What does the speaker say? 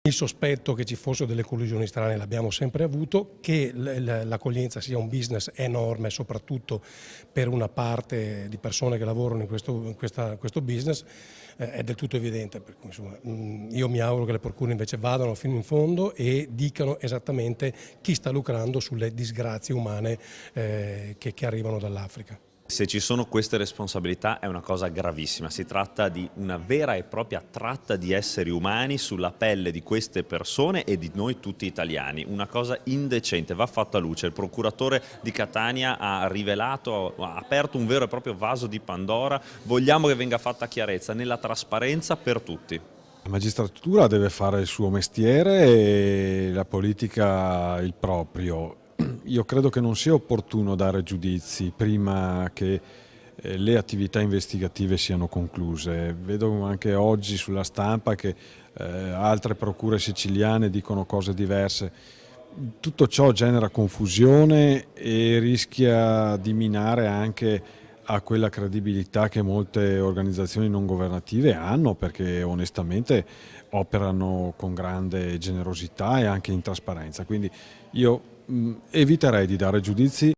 Il sospetto che ci fossero delle collusioni strane l'abbiamo sempre avuto, che l'accoglienza sia un business enorme, soprattutto per una parte di persone che lavorano in questo business, è del tutto evidente. Per cui, insomma, io mi auguro che le procure invece vadano fino in fondo e dicano esattamente chi sta lucrando sulle disgrazie umane che arrivano dall'Africa. Se ci sono queste responsabilità è una cosa gravissima, si tratta di una vera e propria tratta di esseri umani sulla pelle di queste persone e di noi tutti italiani, una cosa indecente, va fatta luce. Il procuratore di Catania ha rivelato, ha aperto un vero e proprio vaso di Pandora, vogliamo che venga fatta chiarezza nella trasparenza per tutti. La magistratura deve fare il suo mestiere e la politica il proprio. Io credo che non sia opportuno dare giudizi prima che le attività investigative siano concluse. Vedo anche oggi sulla stampa che altre procure siciliane dicono cose diverse. Tutto ciò genera confusione e rischia di minare anche a quella credibilità che molte organizzazioni non governative hanno, perché onestamente operano con grande generosità e anche in trasparenza. Quindi io eviterei di dare giudizi